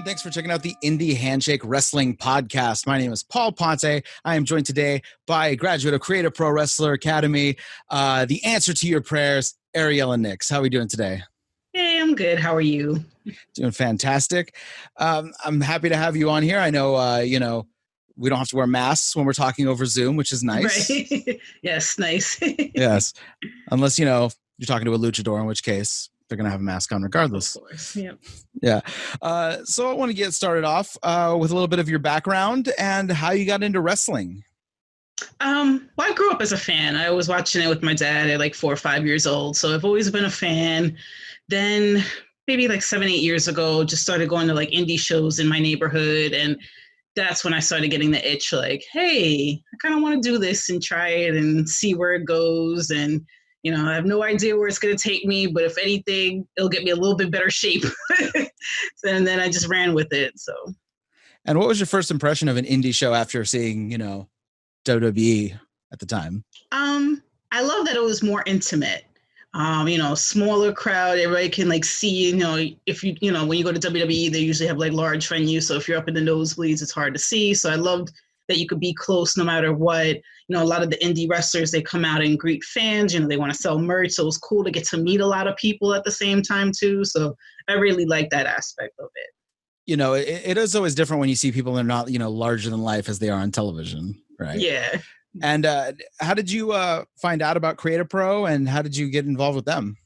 Thanks for checking out the Indy Handshake Wrestling Podcast. My name is Paul Ponte. I am joined today by a graduate of Creative Pro Wrestler Academy, the answer to your prayers, Ariela Nyx. How are we doing today? Hey, I'm good. How are you? Doing fantastic. I'm happy to have you on here. I know, we don't have to wear masks when we're talking over Zoom, which is nice. Right. Yes, nice. Yes. Unless, you're talking to a luchador, in which case they're going to have a mask on regardless. Of course. Yep. Yeah. So I want to get started off with a little bit of your background and how you got into wrestling. Well, I grew up as a fan. I was watching it with my dad at like 4 or 5 years old. So I've always been a fan. Then maybe like 7, 8 years ago, just started going to like indie shows in my neighborhood. And that's when I started getting the itch like, hey, I kind of want to do this and try it and see where it goes. And I have no idea where it's going to take me, but if anything, it'll get me a little bit better shape. And then I just ran with it. So. And what was your first impression of an indie show after seeing, WWE at the time? I love that it was more intimate. Smaller crowd, everybody can like see, if when you go to WWE, they usually have like large venues. So if you're up in the nosebleeds, it's hard to see. So I loved that you could be close no matter what. A lot of the indie wrestlers, they come out and greet fans, they want to sell merch. So it was cool to get to meet a lot of people at the same time too. So I really like that aspect of it. It is always different when you see people that are not, larger than life as they are on television, right? Yeah. And how did you find out about Creative Pro and how did you get involved with them?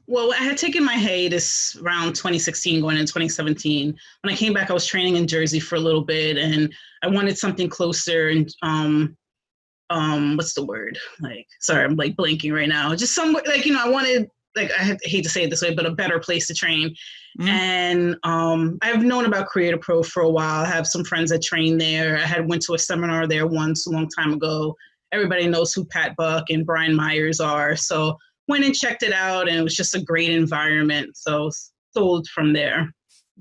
Well, I had taken my hiatus around 2016 going into 2017. When I came back, I was training in Jersey for a little bit and I wanted something closer and what's the word? Sorry, I'm like blanking right now. Just somewhere I wanted I hate to say it this way, but a better place to train. Mm-hmm. And I've known about Creative Pro for a while. I have some friends that train there. I went to a seminar there once a long time ago. Everybody knows who Pat Buck and Brian Myers are. So went and checked it out and it was just a great environment. So sold from there.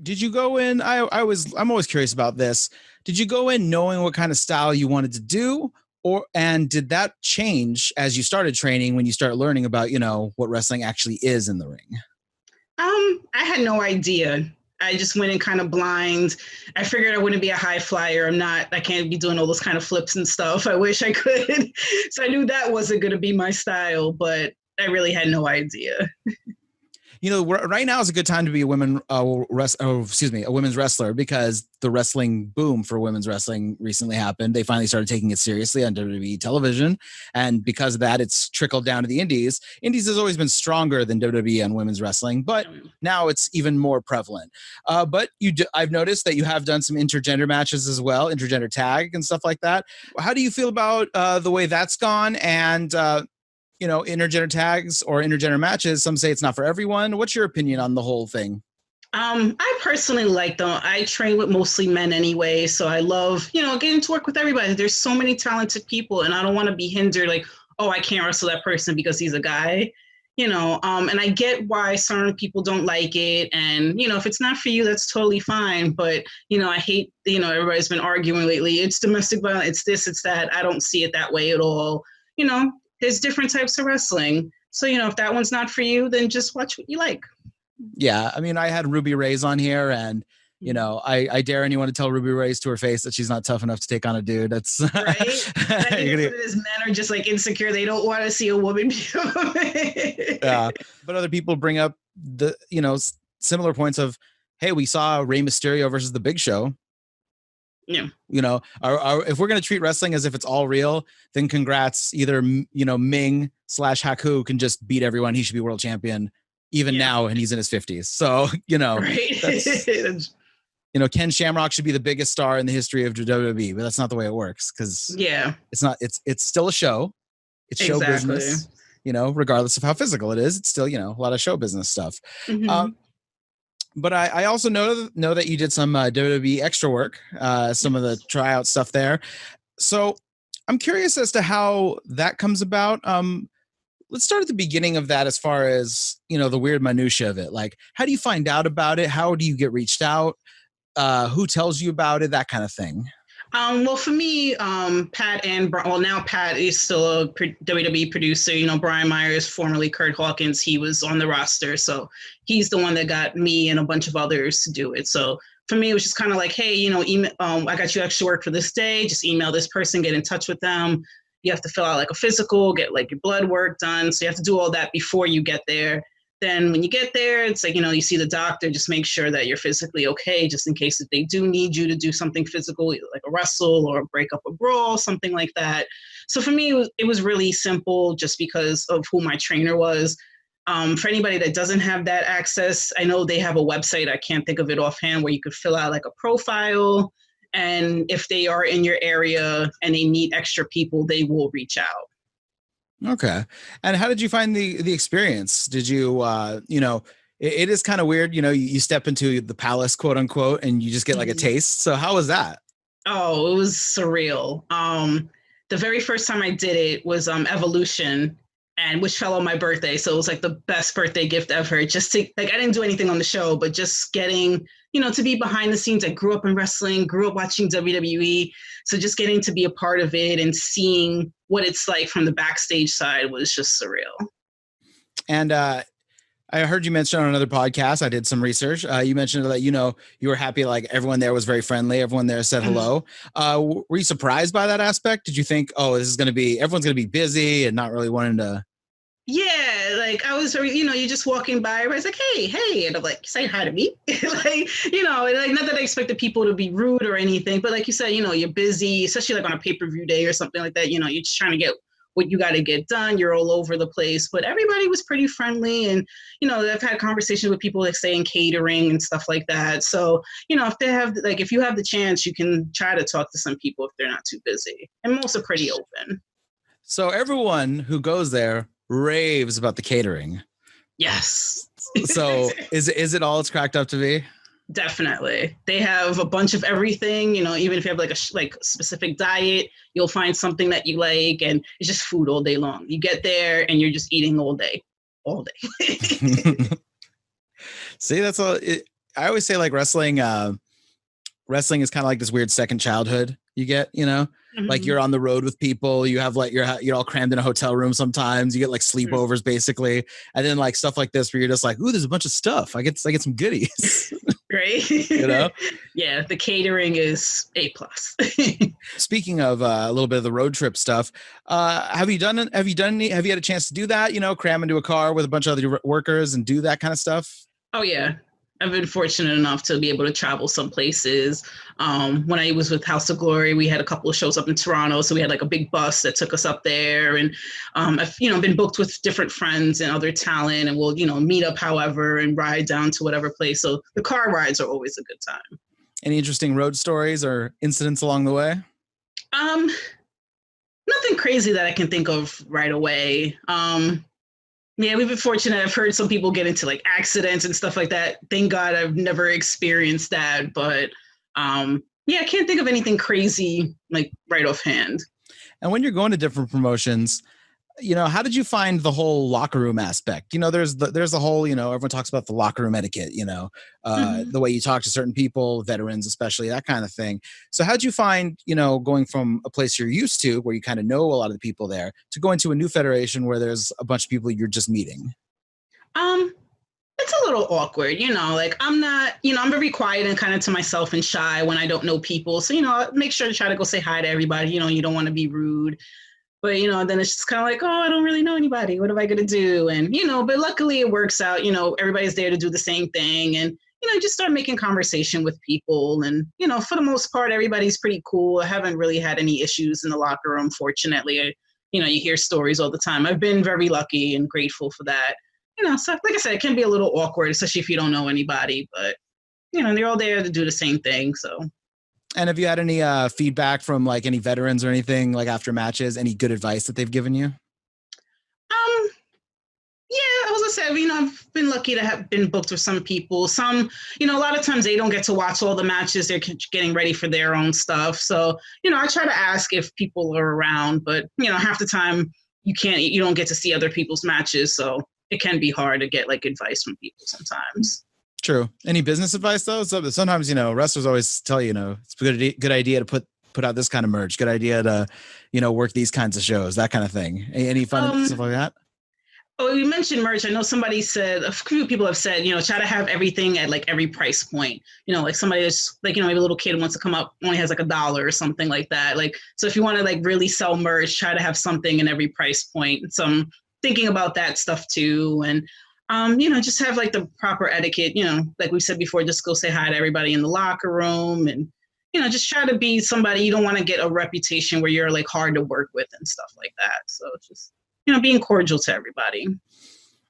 Did you go in? I'm always curious about this. Did you go in knowing what kind of style you wanted to do? And did that change as you started training when you started learning about, what wrestling actually is in the ring? I had no idea. I just went in kind of blind. I figured I wouldn't be a high flyer. I can't be doing all those kind of flips and stuff. I wish I could. So I knew that wasn't going to be my style, but I really had no idea. Right now is a good time to be a women's wrestler because the wrestling boom for women's wrestling recently happened. They finally started taking it seriously on WWE television. And because of that, it's trickled down to the indies. Indies has always been stronger than WWE on women's wrestling, but now it's even more prevalent. But I've noticed that you have done some intergender matches as well, intergender tag and stuff like that. How do you feel about the way that's gone? And, intergender tags or intergender matches, some say it's not for everyone. What's your opinion on the whole thing? I personally like them. I train with mostly men anyway, so I love, getting to work with everybody. There's so many talented people, and I don't want to be hindered like, oh, I can't wrestle that person because he's a guy, and I get why certain people don't like it, and, if it's not for you, that's totally fine, but, I hate, everybody's been arguing lately, it's domestic violence, it's this, it's that. I don't see it that way at all, There's different types of wrestling. So, if that one's not for you, then just watch what you like. Yeah. I mean, I had Ruby Ray's on here and, I dare anyone to tell Ruby Ray's to her face that she's not tough enough to take on a dude. That's right. I think that's what it is. Men are just like insecure. They don't want to see a woman be a woman. Yeah. But other people bring up the, similar points of, hey, we saw Rey Mysterio versus the Big Show. Yeah. If we're going to treat wrestling as if it's all real, then congrats. Either, Ming/Haku can just beat everyone. He should be world champion even now. And he's in his 50s. So, right. Ken Shamrock should be the biggest star in the history of WWE, but that's not the way it works. Cause it's not, it's still a show. It's show business, regardless of how physical it is, it's still, a lot of show business stuff. Mm-hmm. But I also know that you did some WWE extra work, some of the tryout stuff there. So I'm curious as to how that comes about. Let's start at the beginning of that as far as, the weird minutia of it. Like, how do you find out about it? How do you get reached out? Who tells you about it? That kind of thing. Well, for me, Pat and now Pat is still a WWE producer. Brian Myers, formerly Kurt Hawkins, he was on the roster, so he's the one that got me and a bunch of others to do it. So for me, it was just kind of like, hey, email, I got you extra work for this day. Just email this person, get in touch with them. You have to fill out like a physical, get like your blood work done. So you have to do all that before you get there. Then when you get there, it's like, you see the doctor, just make sure that you're physically okay, just in case if they do need you to do something physical, like a wrestle or break up a brawl, something like that. So for me, it was really simple just because of who my trainer was. For anybody that doesn't have that access, I know they have a website, I can't think of it offhand, where you could fill out like a profile. And if they are in your area and they need extra people, they will reach out. Okay. And how did you find the experience? Did you, it is kind of weird, you step into the palace, quote unquote, and you just get like a taste. So how was that? Oh, it was surreal. The very first time I did it was Evolution, and which fell on my birthday. So it was like the best birthday gift ever. Just to, like, I didn't do anything on the show, but just getting, to be behind the scenes. I grew up in wrestling, grew up watching WWE. So just getting to be a part of it and seeing what it's like from the backstage side was just surreal. And I heard you mention on another podcast, I did some research. You mentioned that, you were happy, like everyone there was very friendly. Everyone there said hello. Were you surprised by that aspect? Did you think, oh, everyone's going to be busy and not really wanting to? Yeah, like I was, you're just walking by, everybody's like, hey, and I'm like, say hi to me. Like, not that I expected people to be rude or anything, but like you said, you're busy, especially like on a pay-per-view day or something like that, you're just trying to get what you got to get done. You're all over the place, but everybody was pretty friendly. And, I've had conversations with people that stay in catering and stuff like that. So, if you have the chance, you can try to talk to some people if they're not too busy, and most are pretty open. So everyone who goes there raves about the catering. Yes. So is it all it's cracked up to be? Definitely. They have a bunch of everything, even if you have like a specific diet, you'll find something that you like, and it's just food all day long. You get there and you're just eating all day. See, that's all. I always say like wrestling is kind of like this weird second childhood you get, like you're on the road with people, you have like, you're all crammed in a hotel room. Sometimes you get like sleepovers basically. And then like stuff like this where you're just like, ooh, there's a bunch of stuff. I get some goodies. Right. Yeah. The catering is A+. Speaking of a little bit of the road trip stuff, have you had a chance to do that? Cram into a car with a bunch of other workers and do that kind of stuff? Oh yeah. I've been fortunate enough to be able to travel some places. When I was with House of Glory, we had a couple of shows up in Toronto. So we had like a big bus that took us up there. And I've, been booked with different friends and other talent, and we'll, meet up however and ride down to whatever place. So the car rides are always a good time. Any interesting road stories or incidents along the way? Nothing crazy that I can think of right away. Yeah, we've been fortunate. I've heard some people get into like accidents and stuff like that. Thank God I've never experienced that. But yeah, I can't think of anything crazy like right offhand. And when you're going to different promotions, how did you find the whole locker room aspect? There's the whole, everyone talks about the locker room etiquette, the way you talk to certain people, veterans, especially that kind of thing. So how'd you find, going from a place you're used to where you kind of know a lot of the people there to going to a new federation where there's a bunch of people you're just meeting? It's a little awkward, like I'm not, I'm very quiet and kind of to myself and shy when I don't know people. So, I make sure to try to go say hi to everybody, you don't want to be rude. But, then it's just kind of like, oh, I don't really know anybody. What am I going to do? And, but luckily it works out, everybody's there to do the same thing. And, just start making conversation with people. And, for the most part, everybody's pretty cool. I haven't really had any issues in the locker room, fortunately. You hear stories all the time. I've been very lucky and grateful for that. So like I said, it can be a little awkward, especially if you don't know anybody. But, they're all there to do the same thing. So. And have you had any feedback from like any veterans or anything like after matches? Any good advice that they've given you? Yeah, I was gonna say, I've been lucky to have been booked with some people. Some, a lot of times they don't get to watch all the matches. They're getting ready for their own stuff. So, I try to ask if people are around, but half the time you don't get to see other people's matches. So it can be hard to get like advice from people sometimes. True. Any business advice though? So sometimes, wrestlers always tell you, it's a good idea to put put out this kind of merch. Good idea to, work these kinds of shows, that kind of thing. Any fun stuff like that? Oh, you mentioned merch. I know somebody said, a few people have said, try to have everything at like every price point. Like somebody that's like, maybe a little kid wants to come up, only has like $1 or something like that. Like, so if you want to like really sell merch, try to have something in every price point. So I'm thinking about that stuff too. And, just have like the proper etiquette, like we said before, just go say hi to everybody in the locker room and, just try to be somebody. You don't want to get a reputation where you're like hard to work with and stuff like that. So just, being cordial to everybody.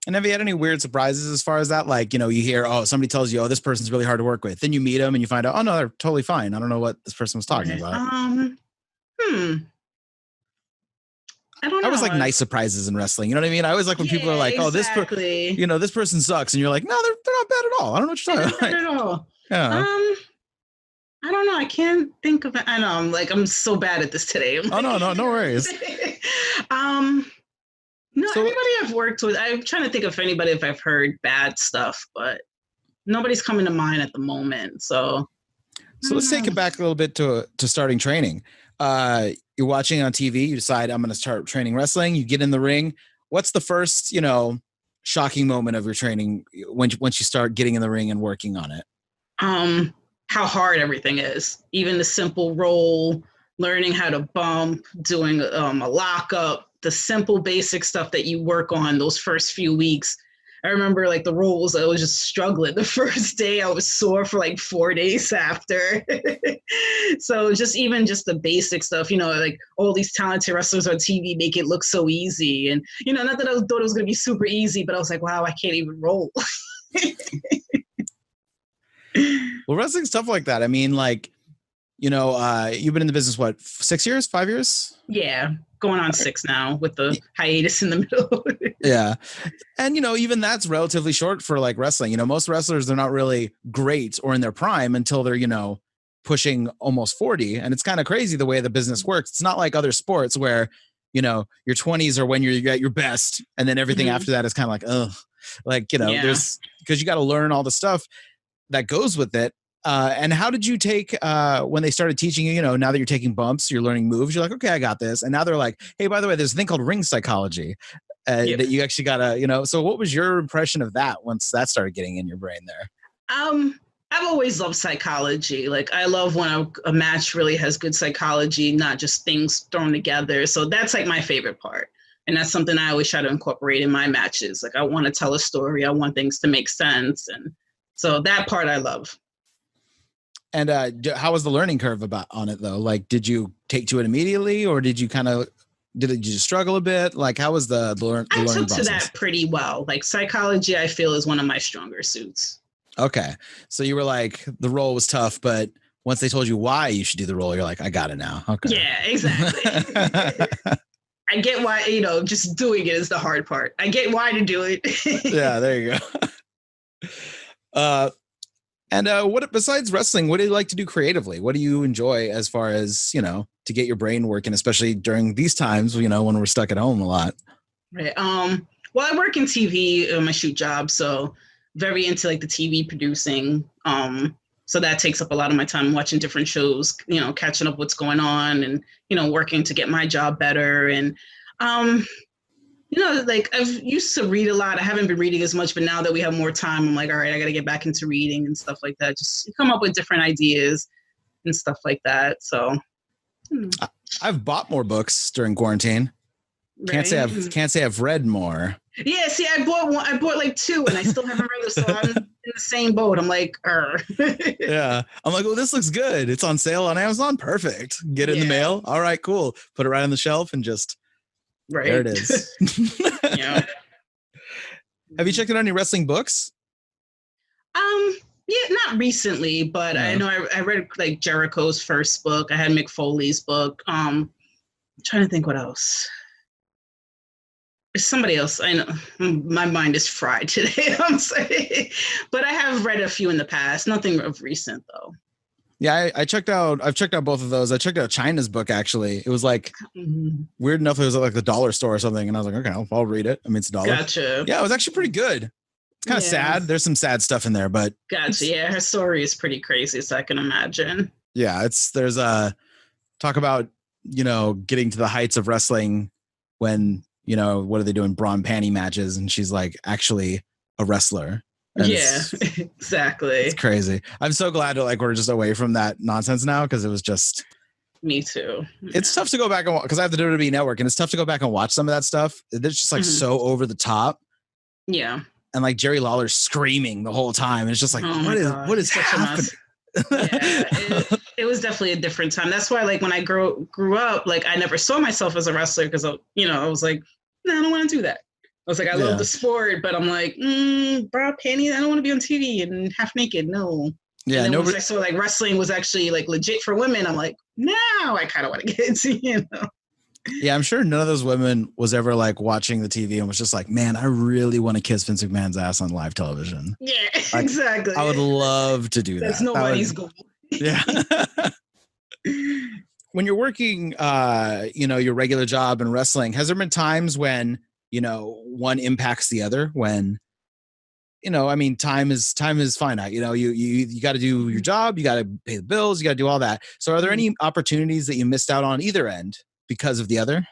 And have you had any weird surprises as far as that? Like, you hear, somebody tells you, this person's really hard to work with. Then you meet them and you find out, no, they're totally fine. I don't know what this person was talking about. I don't know. I was like nice surprises in wrestling. You know what I mean? I always like when people are like, exactly. This person sucks. And you're like, no, they're not bad at all. I don't know what you're talking about. Not at all. Yeah. I don't know. I can't think of it. I know. I'm so bad at this today. No worries. No, everybody I've worked with, I'm trying to think of anybody if I've heard bad stuff, but nobody's coming to mind at the moment. So let's take it back a little bit to starting training. You're watching on TV, you decide I'm going to start training wrestling. You get in the ring. What's the first, shocking moment of your training once you start getting in the ring and working on it? How hard everything is. Even the simple roll, learning how to bump, doing a lockup, the simple basic stuff that you work on those first few weeks. I remember like the rolls, I was just struggling. The first day I was sore for like 4 days after. So just the basic stuff, like all these talented wrestlers on TV make it look so easy. And, not that I thought it was going to be super easy, but I was like, wow, I can't even roll. Well, wrestling stuff like that. I mean, like, you've been in the business, what, 6 years, 5 years? Yeah. Going on 6 now with the hiatus in the middle. Yeah. And, even that's relatively short for like wrestling. Most wrestlers, they're not really great or in their prime until they're, pushing almost 40. And it's kind of crazy the way the business works. It's not like other sports where, your 20s are when you're at your best. And then everything after that is kind of like, there's, because you got to learn all the stuff that goes with it. And how did you take when they started teaching you, now that you're taking bumps, you're learning moves, you're like, okay, I got this. And now they're like, hey, by the way, there's a thing called ring psychology that you actually got to, so what was your impression of that once that started getting in your brain there? I've always loved psychology. Like I love when a match really has good psychology, not just things thrown together. So that's like my favorite part. And that's something I always try to incorporate in my matches. Like I want to tell a story. I want things to make sense. And so that part I love. And how was the learning curve on it though? Like, did you take to it immediately, or did you just struggle a bit? Like, how was the learning process? I took to that pretty well. Like psychology, I feel is one of my stronger suits. Okay. So you were like, the role was tough, but once they told you why you should do the role, you're like, I got it now. Okay. Yeah, exactly. I get why, just doing it is the hard part. I get why to do it. Yeah, there you go. And what besides wrestling, what do you like to do creatively? What do you enjoy as far as, to get your brain working, especially during these times, when we're stuck at home a lot? Right. Well, I work in TV, my shoot job, so very into like the TV producing. So that takes up a lot of my time watching different shows, catching up what's going on and, working to get my job better. And, like I've used to read a lot. I haven't been reading as much, but now that we have more time, I'm like, all right, I got to get back into reading and stuff like that. Just come up with different ideas and stuff like that. So I've bought more books during quarantine. Right. Can't say I've read more. Yeah, see, I bought like 2 and I still haven't read them, so I'm in the same boat. I'm like, Yeah. I'm like, oh, this looks good. It's on sale on Amazon. Perfect. Get it in the mail. All right, cool. Put it right on the shelf and just there it is. Yeah. Have you checked out any wrestling books? Yeah, not recently, but I know I read like Jericho's first book. I had Mick Foley's book. I'm trying to think what else. There's somebody else. I know my mind is fried today. I'm sorry, but I have read a few in the past. Nothing of recent though. Yeah, I've checked out both of those. I checked out China's book, actually. It was like weird enough. It was like the dollar store or something. And I was like, okay, I'll read it. I mean, it's $1. Gotcha. Yeah, it was actually pretty good. It's kind of sad. There's some sad stuff in there, but. Gotcha. Yeah, her story is pretty crazy, so I can imagine. Yeah, there's talk about, getting to the heights of wrestling when, what are they doing? Bra and panty matches. And she's like actually a wrestler. And exactly. It's crazy. I'm so glad that we're just away from that nonsense now, because it was just. Me too. It's tough to go back and because I have the WWE Network, and it's tough to go back and watch some of that stuff. It's just so over the top. Yeah. And Jerry Lawler screaming the whole time. And it's just what is happening? It was definitely a different time. That's why when I grew up, I never saw myself as a wrestler because I was like, no, I don't want to do that. I was like, I love the sport, but I'm like, bra, panties, I don't want to be on TV and half naked. No. Yeah. And then once I saw wrestling was actually legit for women, I'm like, now I kind of want to get into, Yeah, I'm sure none of those women was ever watching the TV and was just like, man, I really want to kiss Vince McMahon's ass on live television. Yeah, exactly. I would love to do that. That's nobody's goal. Yeah. When you're working, your regular job in wrestling, has there been times when, one impacts the other? When, time is finite. You got to do your job, you got to pay the bills, you got to do all that. So are there any opportunities that you missed out on either end because of the other?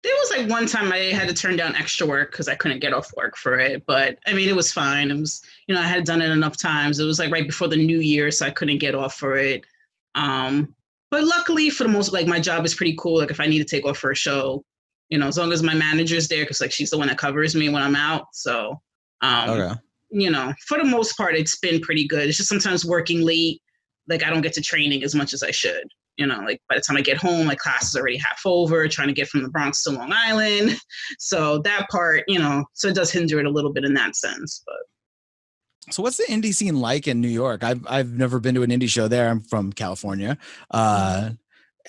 There was one time I had to turn down extra work because I couldn't get off work for it. But it was fine. It was, I had done it enough times. It was right before the new year, so I couldn't get off for it. But luckily for the most, my job is pretty cool. If I need to take off for a show, as long as my manager's there, because she's the one that covers me when I'm out. So, okay. For the most part, it's been pretty good. It's just sometimes working late, I don't get to training as much as I should. By the time I get home, class is already half over, trying to get from the Bronx to Long Island. So that part, so it does hinder it a little bit in that sense. But so what's the indie scene like in New York? I've never been to an indie show there. I'm from California.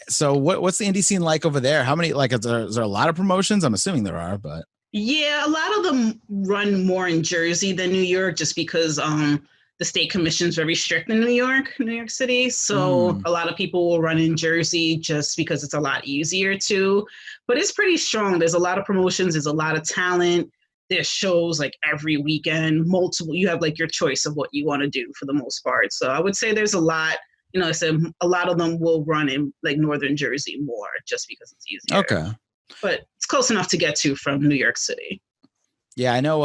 So what's the indie scene like over there? How many, is there a lot of promotions? I'm assuming there are, but. Yeah, a lot of them run more in Jersey than New York, just because the state commission is very strict in New York City. So a lot of people will run in Jersey just because it's a lot easier to, but it's pretty strong. There's a lot of promotions. There's a lot of talent. There's shows every weekend, multiple, you have your choice of what you want to do for the most part. So I would say there's a lot, I said a lot of them will run in Northern Jersey more just because it's easier. Okay. But it's close enough to get to from New York City. Yeah, I know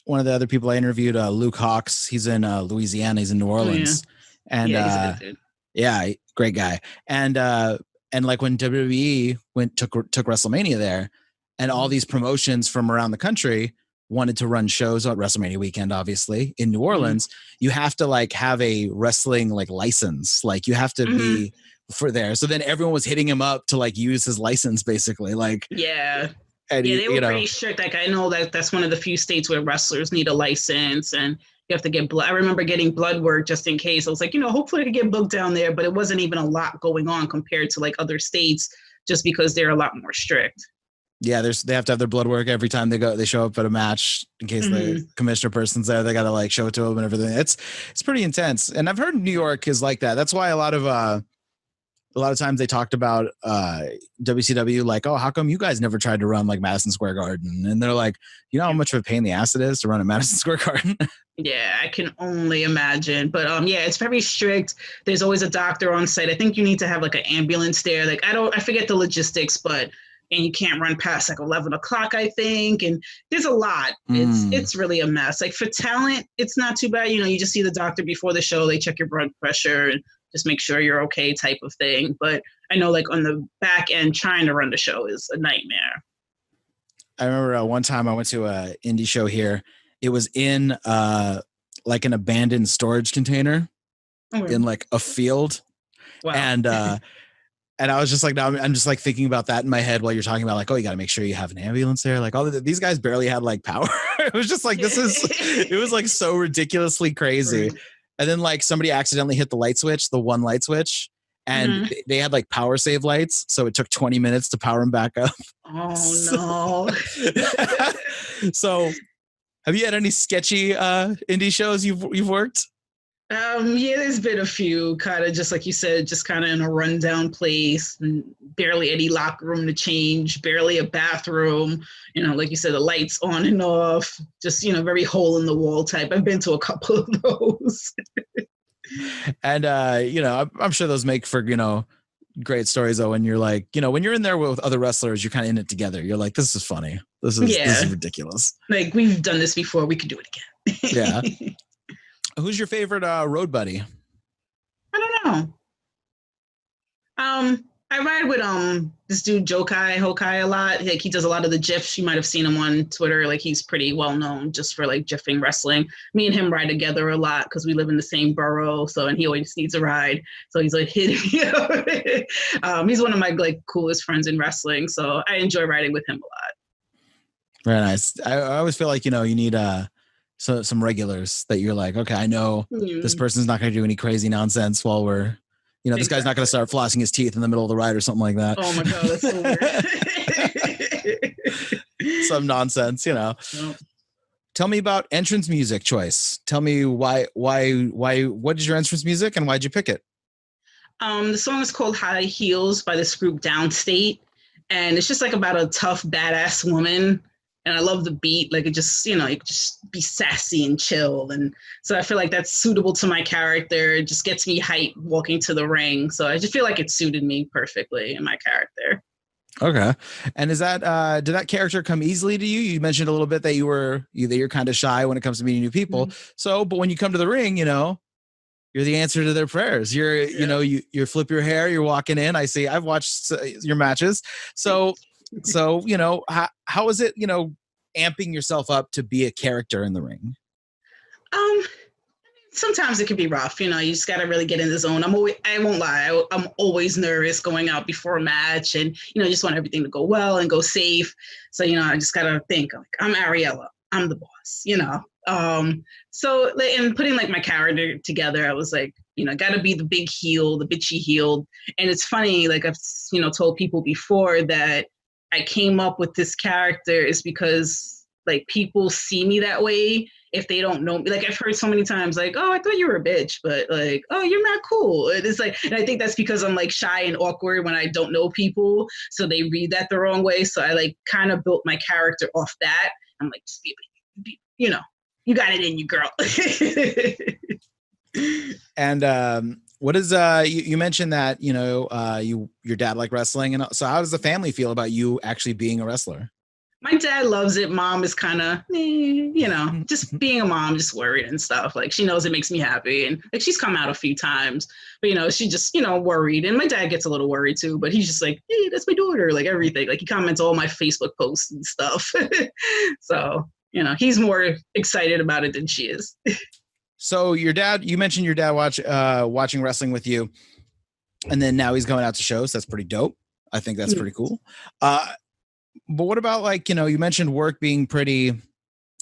one of the other people I interviewed, Luke Hawks, he's in Louisiana, he's in New Orleans. Oh, yeah. And yeah, great guy. And when WWE took WrestleMania there, and all these promotions from around the country wanted to run shows on WrestleMania weekend, obviously in New Orleans, you have to have a wrestling license. You have to be for there. So then everyone was hitting him up to use his license basically. Yeah. And they were pretty strict. I know that's one of the few states where wrestlers need a license and you have to get blood. I remember getting blood work just in case. I was like, hopefully I could get booked down there, but it wasn't even a lot going on compared to other states just because they're a lot more strict. Yeah, they have to have their blood work every time they show up at a match in case the commissioner person's there. They got to show it to them and everything. It's pretty intense. And I've heard New York is like that. That's why a lot of times they talked about WCW, oh, how come you guys never tried to run Madison Square Garden? And they're like, how much of a pain in the ass it is to run at Madison Square Garden? Yeah, I can only imagine. But yeah, it's very strict. There's always a doctor on site. I think you need to have an ambulance there. I forget the logistics, and you can't run past 11 o'clock, I think. And there's a lot. It's really a mess. For talent, it's not too bad. You just see the doctor before the show. They check your blood pressure and just make sure you're okay type of thing. But I know on the back end, trying to run the show is a nightmare. I remember one time I went to a indie show here. It was in an abandoned storage container in a field. Wow. And I was just now I'm just thinking about that in my head while you're talking about oh, you got to make sure you have an ambulance there. All these guys barely had power. It was just it was so ridiculously crazy. Right. And then somebody accidentally hit the light switch, the one light switch, and they had power save lights. So it took 20 minutes to power them back up. Oh no. So have you had any sketchy indie shows you've worked? Yeah, there's been a few, kind of just like you said, just kind of in a rundown place, and barely any locker room to change, barely a bathroom, like you said, the lights on and off, just, very hole in the wall type. I've been to a couple of those. And, I'm sure those make for, great stories though. When you're like, when you're in there with other wrestlers, you're kind of in it together. You're like, this is funny. This is ridiculous. Like, we've done this before. We could do it again. Yeah. Who's your favorite road buddy? I don't know. I ride with this dude Hokai a lot. Like, he does a lot of the GIFs. You might have seen him on Twitter. Like, he's pretty well known just for like GIFing wrestling. Me and him ride together a lot because we live in the same borough. So, and he always needs a ride. So he's like hitting me up. He's one of my like coolest friends in wrestling. So I enjoy riding with him a lot. Very nice. I always feel like, you need some regulars that you're like, okay, I know this person's not going to do any crazy nonsense while we're, this guy's not going to start flossing his teeth in the middle of the ride or something like that. Oh my God, that's so weird. Some nonsense, Nope. Tell me about entrance music choice. Tell me why, what is your entrance music and why'd you pick it? The song is called High Heels by this group Downstate. And it's just like about a tough, badass woman. And I love the beat. Like, it just, you could just be sassy and chill. And so I feel like that's suitable to my character. It just gets me hyped walking to the ring. So I just feel like it suited me perfectly in my character. Okay. And is that, did that character come easily to you? You mentioned a little bit that you're kind of shy when it comes to meeting new people. Mm-hmm. So, but when you come to the ring, you're the answer to their prayers. You flip your hair, you're walking in. I've watched your matches. So, how is it, amping yourself up to be a character in the ring? Sometimes it can be rough. You just got to really get in the zone. I won't lie. I'm always nervous going out before a match, and, just want everything to go well and go safe. So, I just got to think, like, I'm Ariela. I'm the boss, So, in putting like my character together, I was like, got to be the big heel, the bitchy heel. And it's funny, like I've, told people before that I came up with this character is because like people see me that way if they don't know me. Like, I've heard so many times like, oh, I thought you were a bitch, but like, oh, you're not cool. It's like, and I think that's because I'm like shy and awkward when I don't know people. So they read that the wrong way. So I like kind of built my character off that. I'm like, just be you got it in you, girl. And what is you mentioned that your dad liked wrestling, and so how does the family feel about you actually being a wrestler? My dad loves it. Mom is kind of, just being a mom, just worried and stuff. Like, she knows it makes me happy, and like she's come out a few times, but she just worried. And my dad gets a little worried too, but he's just like, hey, that's my daughter. Like, everything. Like, he comments all my Facebook posts and stuff. So he's more excited about it than she is. So your dad, you mentioned your dad watching wrestling with you, and then now he's going out to shows. That's pretty dope. I think that's pretty cool. But what about like, you mentioned work being pretty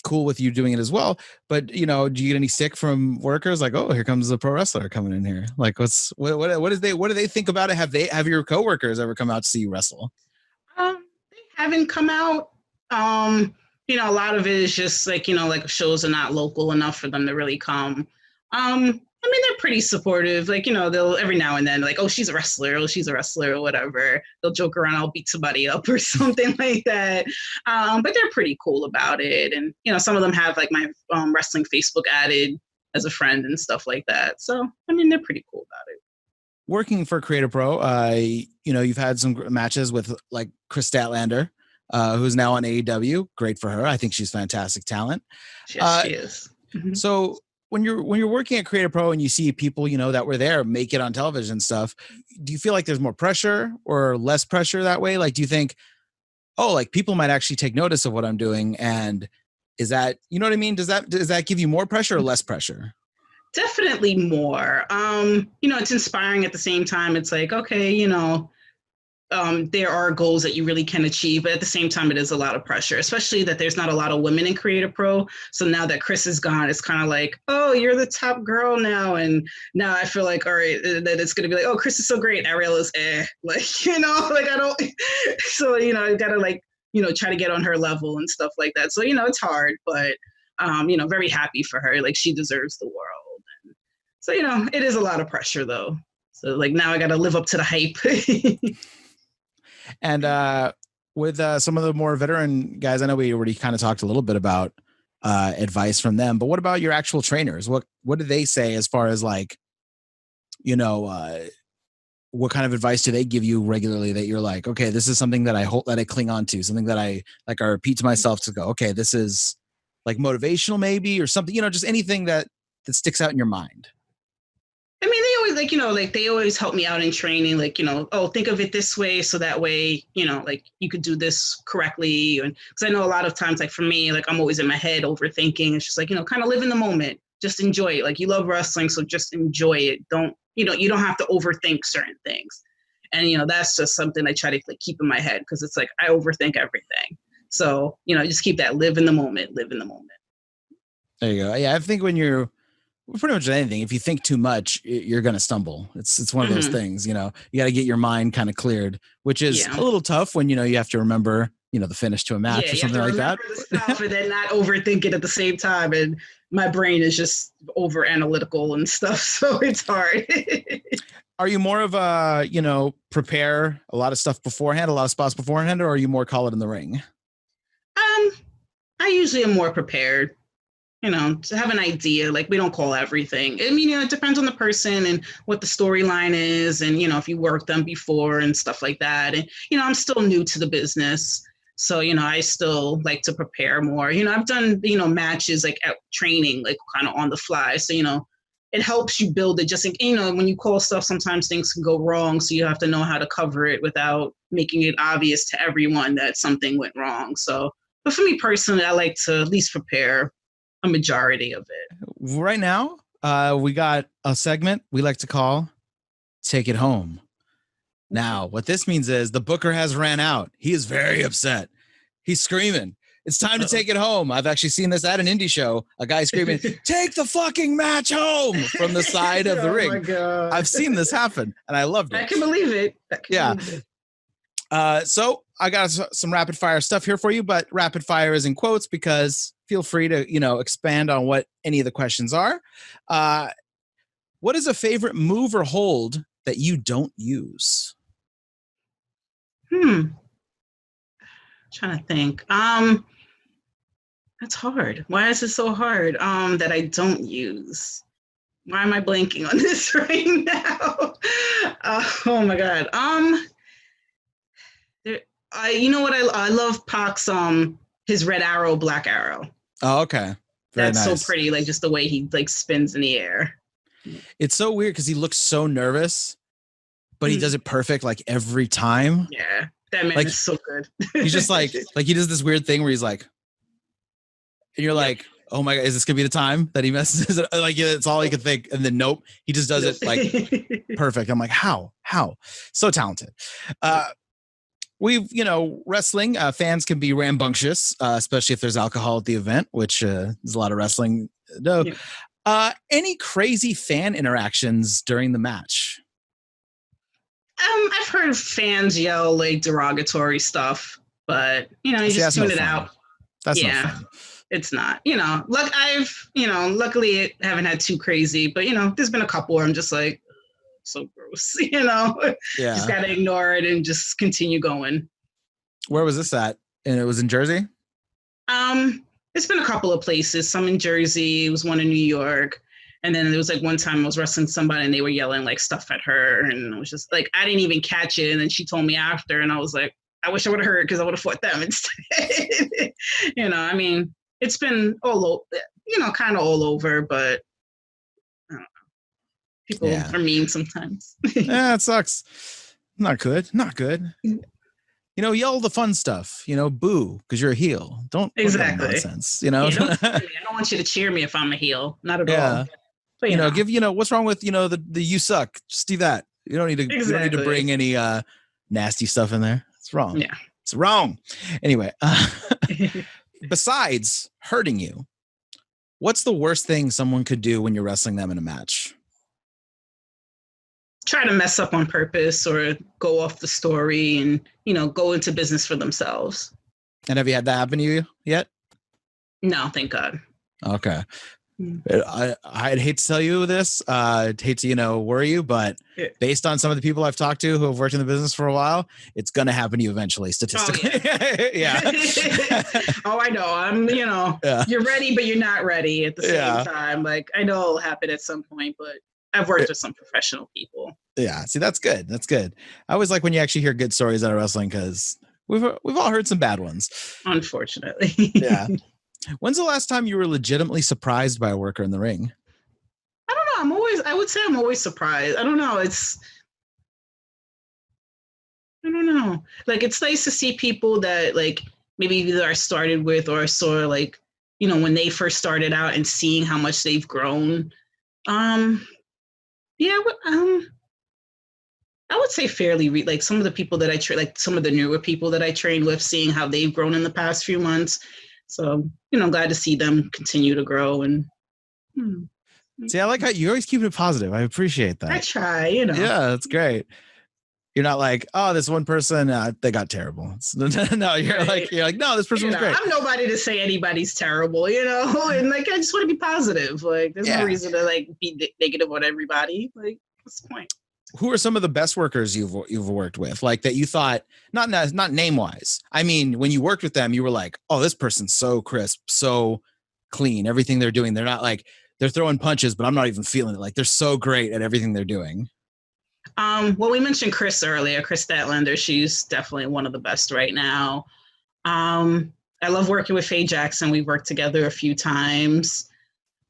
cool with you doing it as well, but do you get any stick from workers? Like, oh, here comes a pro wrestler coming in here. Like, what do they think about it? Have your coworkers ever come out to see you wrestle? They haven't come out. A lot of it is just like, like shows are not local enough for them to really come. They're pretty supportive. Like, they'll every now and then like, oh, she's a wrestler or whatever. They'll joke around, I'll beat somebody up or something like that. But they're pretty cool about it. And, some of them have like my wrestling Facebook added as a friend and stuff like that. So, they're pretty cool about it. Working for Creative Pro, you've had some matches with like Chris Statlander, who's now on AEW. Great for her. I think she's fantastic talent. Yes, she is. Mm-hmm. So when you're working at Creative Pro and you see people, that were there make it on television and stuff, do you feel like there's more pressure or less pressure that way? Like, do you think, oh, like people might actually take notice of what I'm doing? And is that, you know what I mean? Does that give you more pressure or less pressure? Definitely more. It's inspiring at the same time. It's like, okay, there are goals that you really can achieve, but at the same time, it is a lot of pressure, especially that there's not a lot of women in Creative Pro. So now that Chris is gone, it's kind of like, oh, you're the top girl now. And now I feel like, all right, that it's going to be like, oh, Chris is so great. Ariela's like, like I don't, so, I got to like, try to get on her level and stuff like that. So, it's hard, but, very happy for her. Like, she deserves the world. And so, it is a lot of pressure though. So like now I got to live up to the hype. And with some of the more veteran guys, I know we already kind of talked a little bit about advice from them, but what about your actual trainers? What do they say as far as like what kind of advice do they give you regularly that you're like, okay, this is something that I hope that I cling on to, something that I repeat to myself to go, okay, this is like motivational maybe, or something, just anything that sticks out in your mind. I mean, they always they always help me out in training, oh, think of it this way. So that way, you could do this correctly. And because I know a lot of times, for me, I'm always in my head overthinking. It's just kind of live in the moment, just enjoy it. You love wrestling. So just enjoy it. You don't have to overthink certain things. And, that's just something I try to keep in my head, because it's I overthink everything. So, just keep that live in the moment. There you go. Yeah. I think when you're pretty much anything, if you think too much, you're going to stumble. It's one of those things, you got to get your mind kind of cleared, which is a little tough when, you have to remember, the finish to a match or something like that. The stuff and then not overthink it at the same time. And my brain is just over analytical and stuff. So it's hard. Are you more of a, prepare a lot of stuff beforehand, a lot of spots beforehand, or are you more call it in the ring? I usually am more prepared. To have an idea, we don't call everything. I mean, it depends on the person and what the storyline is. And, if you worked them before and stuff like that. And, I'm still new to the business. So, I still like to prepare more. I've done, matches at training, kind of on the fly. So, it helps you build it just, when you call stuff, sometimes things can go wrong. So you have to know how to cover it without making it obvious to everyone that something went wrong. So, but for me personally, I like to at least prepare a majority of it. Right now, we got a segment we like to call Take It Home. Now, what this means is the booker has ran out. He is very upset. He's screaming, it's time to take it home. I've actually seen this at an indie show. A guy screaming, take the fucking match home from the side of the ring. My God. I've seen this happen, and I loved it. I can believe it. So I got some rapid fire stuff here for you, but rapid fire is in quotes because feel free to, expand on what any of the questions are. What is a favorite move or hold that you don't use? Trying to think. That's hard. Why is it so hard? That I don't use. Why am I blanking on this right now? Oh my God. You know what? I love Pac's his red arrow, black arrow. Oh, okay. Very That's nice. So pretty, just the way he spins in the air. It's so weird because he looks so nervous, but he does it perfect every time. Yeah, that man is so good. He's just he does this weird thing where he's and you're like, oh my God, is this gonna be the time that he messes it? It's all he could think, and then nope, he just does it perfect. I'm like, how? So talented. We've, wrestling fans can be rambunctious, especially if there's alcohol at the event, which there's a lot of wrestling. No. Yeah. Any crazy fan interactions during the match? I've heard fans yell derogatory stuff, but you just tune it out. That's not fun. It's not. Luckily I haven't had too crazy, but there's been a couple where I'm just so gross, just gotta ignore it and just continue going. Where was this at? And it was in Jersey? It's been a couple of places, some in Jersey, it was one in New York, and then there was one time I was wrestling somebody and they were yelling stuff at her, and it was just I didn't even catch it, and then she told me after, and I was like, I wish I would have heard, because I would have fought them instead. I mean, it's been all over, kind of all over, but people are mean sometimes. Yeah, it sucks. Not good. Yell the fun stuff. Boo, because you're a heel. Don't exactly nonsense. I don't want you to cheer me if I'm a heel. Not at all. But, give what's wrong with the you suck. Just do that. You don't need to. You don't need to bring any nasty stuff in there. It's wrong. Yeah, it's wrong. Anyway, besides hurting you, what's the worst thing someone could do when you're wrestling them in a match? Try to mess up on purpose or go off the story and, go into business for themselves. And have you had that happen to you yet? No, thank God. Okay. I'd hate to tell you this. I'd hate to, worry you, but based on some of the people I've talked to who have worked in the business for a while, it's going to happen to you eventually, statistically. Oh, yeah. Oh, I know. I'm, you're ready, but you're not ready at the same time. I know it'll happen at some point, but I've worked with some professional people. Yeah. See, that's good. That's good. I always like when you actually hear good stories out of wrestling, because we've all heard some bad ones. Unfortunately. Yeah. When's the last time you were legitimately surprised by a worker in the ring? I don't know. I would say I'm always surprised. I don't know. I don't know. Like, it's nice to see people that, like, maybe either I started with or I saw, like, you know, when they first started out and seeing how much they've grown. Yeah, I would say fairly, like, some of the people that I train, like some of the newer people that I train with, seeing how they've grown in the past few months. So, you know, I'm glad to see them continue to grow. And see, I like how you always keep it positive. I appreciate that. I try, you know. Yeah, that's great. You're not like, oh, this one person, they got terrible. No, you're like, no, this person was great. I'm nobody to say anybody's terrible, you know, and like, I just want to be positive. Like, there's no reason to like be negative on everybody. Like, what's the point? Who are some of the best workers you've worked with, like that you thought, not name wise? I mean, when you worked with them, you were like, oh, this person's so crisp, so clean. Everything they're doing, they're not like they're throwing punches, but I'm not even feeling it. Like they're so great at everything they're doing. Well, we mentioned Chris earlier, Chris Statlander. She's definitely one of the best right now. I love working with Faye Jackson. We've worked together a few times.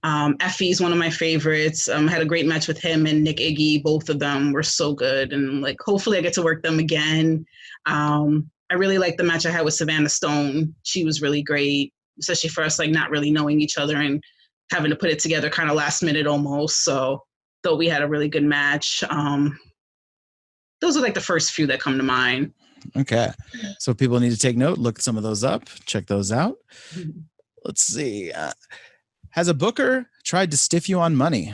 Effie's one of my favorites. Had a great match with him and Nick Iggy. Both of them were so good. And like, hopefully I get to work them again. I really liked the match I had with Savannah Stone. She was really great, especially for us, like not really knowing each other and having to put it together kind of last minute almost. So though we had a really good match. Those are like the first few that come to mind. Okay. So people need to take note, look some of those up, check those out. Let's see. Has a booker tried to stiff you on money?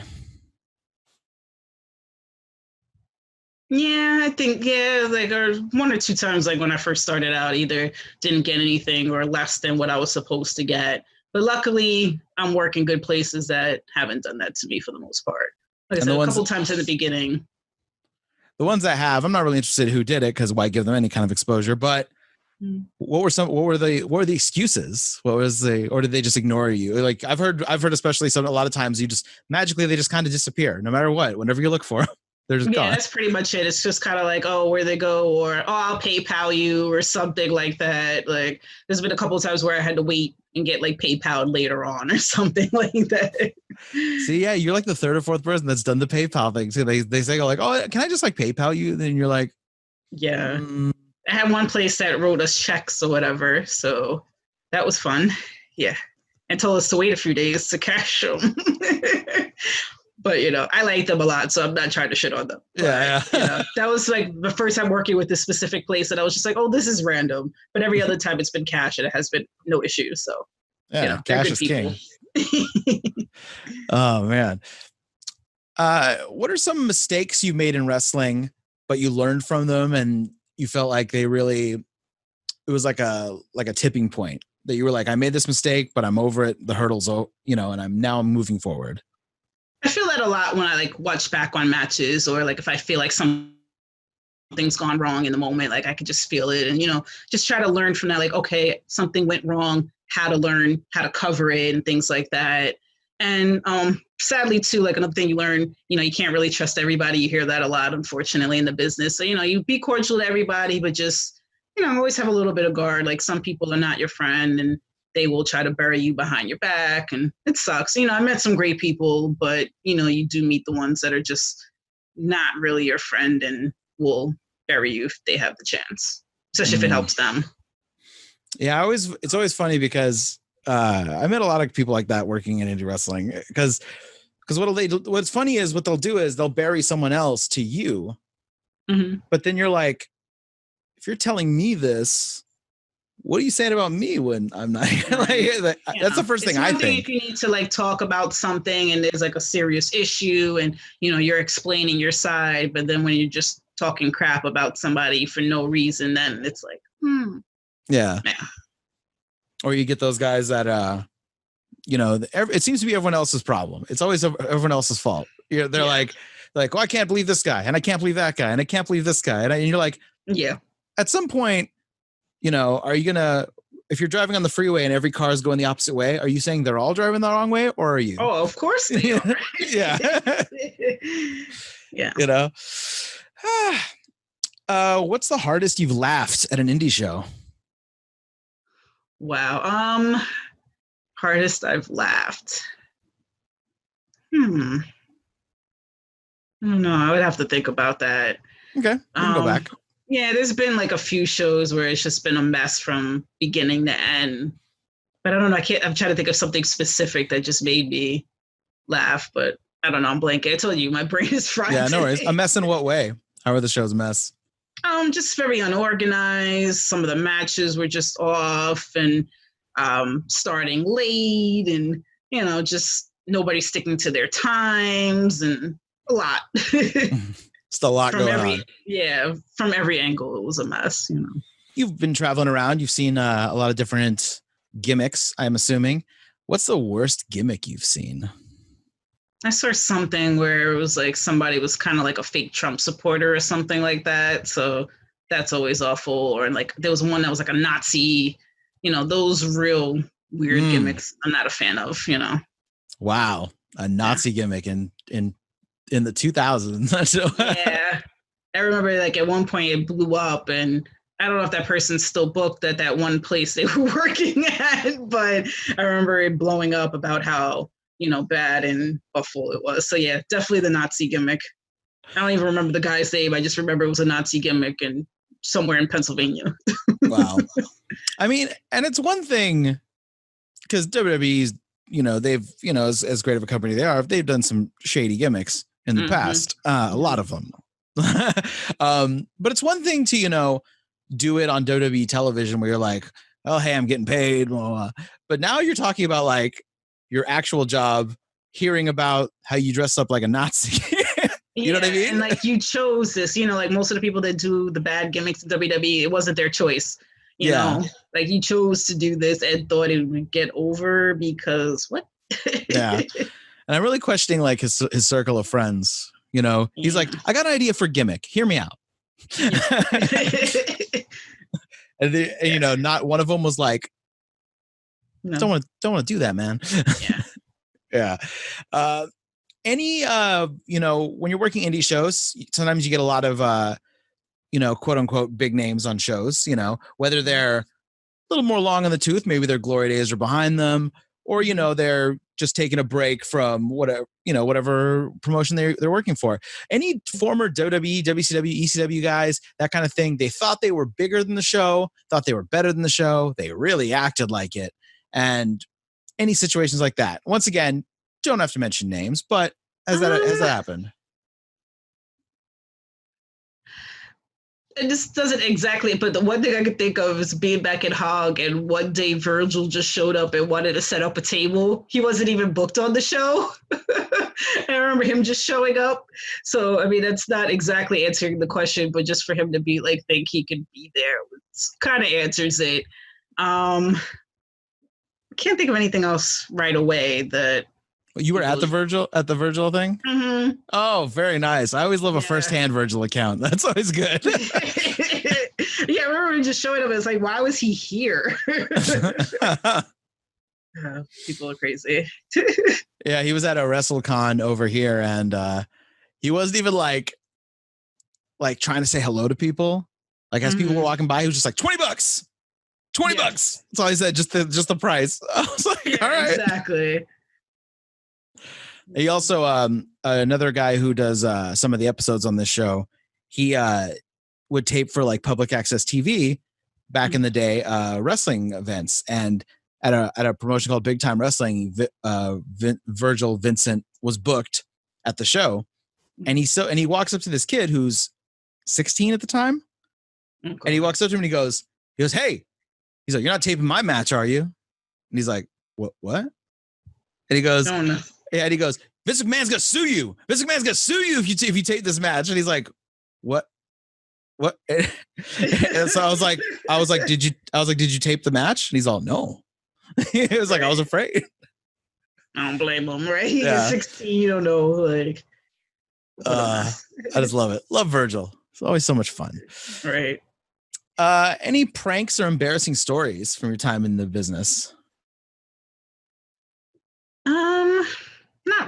Yeah, I think, like, or one or two times, like when I first started out, either didn't get anything or less than what I was supposed to get. But luckily, I'm working good places that haven't done that to me for the most part. Like I said, a couple times in the beginning. The ones that have, I'm not really interested in who did it, because why give them any kind of exposure? But what were the excuses? Or did they just ignore you? Like I've heard especially a lot of times you just magically, they just kind of disappear no matter what. Whenever you look for them, they're just gone. Yeah, that's pretty much it. It's just kind of like, oh, where they go, or, oh, I'll PayPal you or something like that. Like there's been a couple of times where I had to wait and get like PayPal later on or something like that. See, yeah, you're like the third or fourth person that's done the PayPal thing. So they say like, oh, can I just like PayPal you? Then you're like, yeah. I had one place that wrote us checks or whatever, so that was fun. Yeah, and told us to wait a few days to cash them. But you know, I like them a lot, so I'm not trying to shit on them. But, yeah. You know, that was like the first time working with this specific place, and I was just like, oh, this is random. But every other time it's been cash, and it has been no issue. So yeah, you know, cash is king. Oh man. What are some mistakes you made in wrestling, but you learned from them and you felt like it was like a tipping point that you were like, I made this mistake, but I'm over it. The hurdle's, you know, and I'm moving forward. I feel that a lot when I like watch back on matches, or like if I feel like something's gone wrong in the moment, like I could just feel it, and you know, just try to learn from that. Like, okay, something went wrong, how to learn how to cover it and things like that. And sadly too, like another thing you learn, you know, you can't really trust everybody. You hear that a lot, unfortunately, in the business. So, you know, you be cordial to everybody, but just, you know, always have a little bit of guard. Like some people are not your friend and they will try to bury you behind your back, and it sucks. You know, I met some great people, but you know, you do meet the ones that are just not really your friend and will bury you if they have the chance, especially if it helps them. Yeah, it's always funny because I met a lot of people like that working in indie wrestling, because what's funny is what they'll do is they'll bury someone else to you, but then you're like, if you're telling me this, what are you saying about me when I'm not like, that's the first thing I think. If you need to like talk about something and there's like a serious issue and you know you're explaining your side, but then when you're just talking crap about somebody for no reason, then it's like yeah. Or you get those guys that you know, it seems to be everyone else's problem. It's always everyone else's fault. They're like, well, I can't believe this guy, and I can't believe that guy, and I can't believe this guy, and you're like, yeah. At some point, you know, are you gonna if you're driving on the freeway and every car is going the opposite way, are you saying they're all driving the wrong way, or are you? Oh, of course they are. Yeah. Yeah. You know. What's the hardest you've laughed at an indie show? Wow. Hardest I've laughed. I don't know. I would have to think about that. Okay, we can go back. Yeah, there's been like a few shows where it's just been a mess from beginning to end. But I don't know. I'm trying to think of something specific that just made me laugh, but I don't know. I'm blanking. I told you, my brain is fried. Yeah, no worries. A mess in what way? How are the shows a mess? Just very unorganized. Some of the matches were just off and starting late, and just nobody sticking to their times, and a lot. It's a lot going on. Yeah, from every angle, it was a mess. You've been traveling around. You've seen a lot of different gimmicks, I'm assuming. What's the worst gimmick you've seen? I saw something where it was like somebody was kind of like a fake Trump supporter or something like that. So that's always awful. Or like there was one that was like a Nazi, those real weird gimmicks I'm not a fan of, Wow. A Nazi gimmick in the 2000s. Yeah. I remember like at one point it blew up, and I don't know if that person's still booked at that one place they were working at, but I remember it blowing up about how, bad and awful it was. So yeah, definitely the Nazi gimmick. I don't even remember the guy's name. I just remember it was a Nazi gimmick and somewhere in Pennsylvania. Wow. I mean, and it's one thing because WWE's, they've, as great of a company they are, they've done some shady gimmicks in the past, a lot of them. But it's one thing to, do it on WWE television where you're like, oh, hey, I'm getting paid. Blah, blah. But now you're talking about like your actual job, hearing about how you dress up like a Nazi. You know what I mean? And like you chose this, like most of the people that do the bad gimmicks in WWE, it wasn't their choice. You know, like you chose to do this and thought it would get over because what? Yeah. And I'm really questioning like his circle of friends. He's like, I got an idea for gimmick. Hear me out. And not one of them was like, no. Don't want to do that, man. Yeah. Any when you're working indie shows, sometimes you get a lot of quote unquote big names on shows, whether they're a little more long in the tooth, maybe their glory days are behind them, or they're just taking a break from whatever promotion they're working for. Any former WWE, WCW, ECW guys, that kind of thing, they thought they were bigger than the show, thought they were better than the show, they really acted like it. And any situations like that, once again, don't have to mention names, but has that happened? It just doesn't exactly, but the one thing I could think of is being back at Hog, and one day Virgil just showed up and wanted to set up a table. He wasn't even booked on the show. I remember him just showing up. So, I mean, that's not exactly answering the question, but just for him to be like, think he could be there, kind of answers it. I can't think of anything else right away that. You were at the Virgil thing? Mm-hmm. Oh, very nice. I always love a firsthand Virgil account. That's always good. Yeah, I remember him just showing up. It's like, why was he here? People are crazy. Yeah, he was at a WrestleCon over here, and he wasn't even like trying to say hello to people. Like as people were walking by, he was just like $20. $20. That's all he said. Just the price. I was like, all right, exactly. He also, another guy who does some of the episodes on this show, he would tape for like public access TV back in the day, wrestling events. And at a promotion called Big Time Wrestling, Virgil Vincent was booked at the show. And he walks up to this kid who's 16 at the time. Okay. And he walks up to him and he goes, hey, he's like, you're not taping my match, are you? And he's like, what? And he goes, yeah, and he goes, Vince McMahon's gonna sue you. Vince McMahon's gonna sue you if you tape this match. And he's like, what? And so I was like, did you tape the match? And he's all, no. He was like, I was afraid. I don't blame him, right? He's 16, you don't know, like. I just love it. Love Virgil. It's always so much fun. Right. Any pranks or embarrassing stories from your time in the business?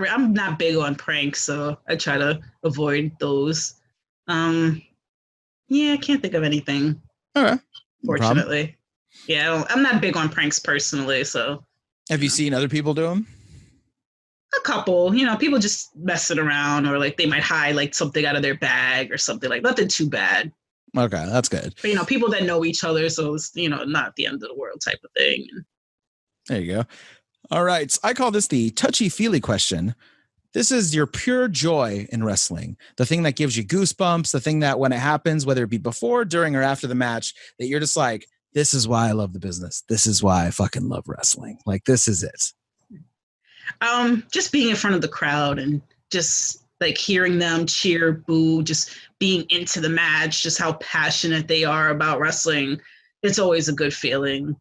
I'm not big on pranks, so I try to avoid those. Yeah, I can't think of anything. Okay. No fortunately. Problem. Yeah, I'm not big on pranks personally, so. Have you seen other people do them? A couple, people just messing around, or like they might hide like something out of their bag or something, like nothing too bad. Okay, that's good. But, people that know each other, so it's, not the end of the world type of thing. There you go. All right. So I call this the touchy-feely question. This is your pure joy in wrestling. The thing that gives you goosebumps, the thing that when it happens, whether it be before, during, or after the match, that you're just like, this is why I love the business. This is why I fucking love wrestling. Like, this is it. Just being in front of the crowd and just like hearing them cheer, boo, just being into the match, just how passionate they are about wrestling. It's always a good feeling.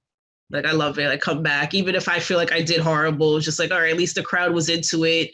Like, I love it. I come back, even if I feel like I did horrible, it's just like, all right, at least the crowd was into it.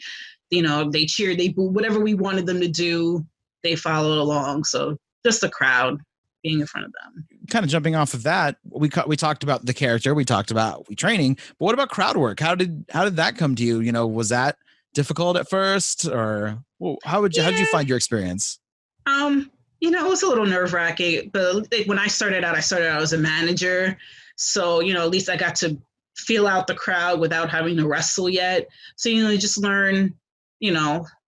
They cheered, they booed, whatever we wanted them to do, they followed along. So just the crowd, being in front of them. Kind of jumping off of that, we talked about the character, we talked about training, but what about crowd work? How did that come to you? Was that difficult at first, or how did you find your experience? It was a little nerve-wracking, but when I started out as a manager. So, at least I got to feel out the crowd without having to wrestle yet. So, you just learn,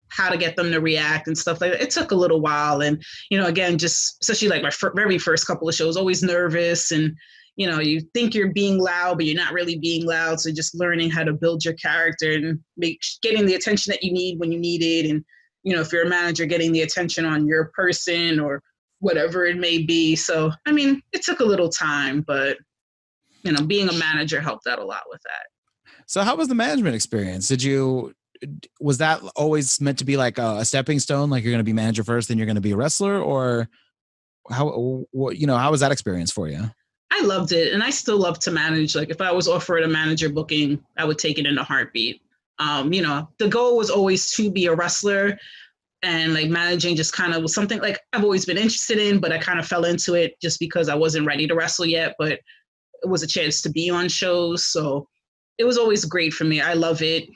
how to get them to react and stuff like that. It took a little while. And, again, just especially like my very first couple of shows, always nervous. And, you think you're being loud, but you're not really being loud. So just learning how to build your character and getting the attention that you need when you need it. And, if you're a manager, getting the attention on your person or whatever it may be. So, it took a little time, but, being a manager helped out a lot with that. So how was the management experience? Was that always meant to be like a stepping stone? Like you're going to be manager first, then you're going to be a wrestler, or how was that experience for you? I loved it. And I still love to manage. Like if I was offered a manager booking, I would take it in a heartbeat. The goal was always to be a wrestler, and like managing just kind of was something like I've always been interested in, but I kind of fell into it just because I wasn't ready to wrestle yet, but it was a chance to be on shows. So it was always great for me. I love it.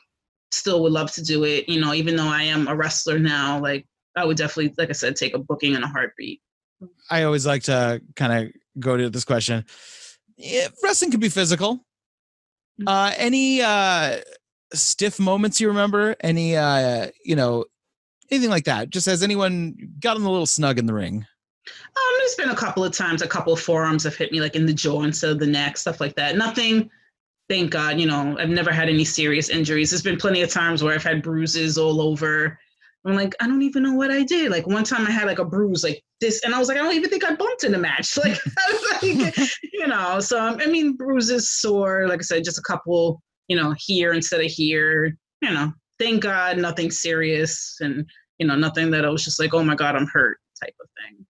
Still would love to do it. Even though I am a wrestler now, like I would definitely, like I said, take a booking in a heartbeat. I always like to kind of go to this question. Wrestling can be physical. Any stiff moments you remember? Any, anything like that? Just has anyone gotten a little snug in the ring? There's been a couple of times, a couple of forearms have hit me like in the jaw instead of the neck, stuff like that. Nothing, thank God, I've never had any serious injuries. There's been plenty of times where I've had bruises all over. I'm like, I don't even know what I did. Like one time I had like a bruise like this, and I was like, I don't even think I bumped in the match. Like, so bruises, sore, like I said, just a couple, here instead of here, thank God, nothing serious, and, nothing that I was just like, oh my God, I'm hurt type of thing.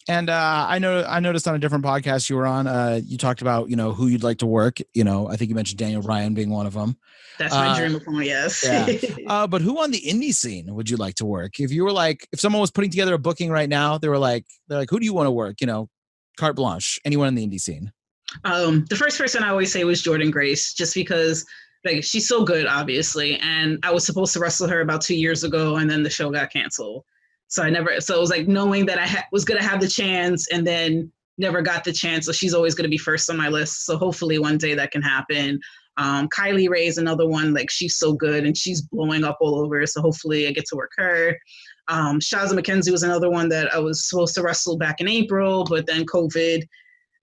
And I noticed on a different podcast you were on, you talked about, who you'd like to work. I think you mentioned Daniel Bryan being one of them. That's my dream of one, yes. Yeah. But who on the indie scene would you like to work? If you were like, if someone was putting together a booking right now, they're like, who do you want to work? Carte blanche, anyone in the indie scene. The first person I always say was Jordynne Grace, just because like she's so good, obviously. And I was supposed to wrestle her about 2 years ago, and then the show got canceled. So it was like knowing that I was going to have the chance and then never got the chance. So she's always going to be first on my list. So hopefully one day that can happen. Kylie Rae is another one. Like she's so good and she's blowing up all over. So hopefully I get to work her. Shazza McKenzie was another one that I was supposed to wrestle back in April, but then COVID.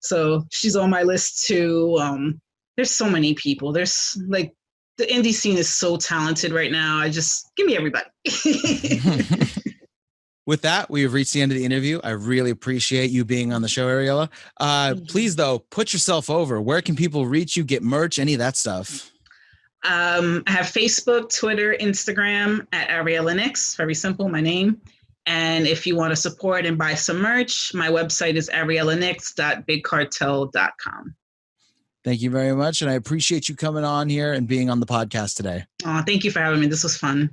So she's on my list too. There's so many people. There's like the indie scene is so talented right now. Give me everybody. With that, we have reached the end of the interview. I really appreciate you being on the show, Ariela. Please, though, put yourself over. Where can people reach you, get merch, any of that stuff? I have Facebook, Twitter, Instagram at Ariela Nyx. Very simple, my name. And if you want to support and buy some merch, my website is arielanyx.bigcartel.com. Thank you very much. And I appreciate you coming on here and being on the podcast today. Thank you for having me. This was fun.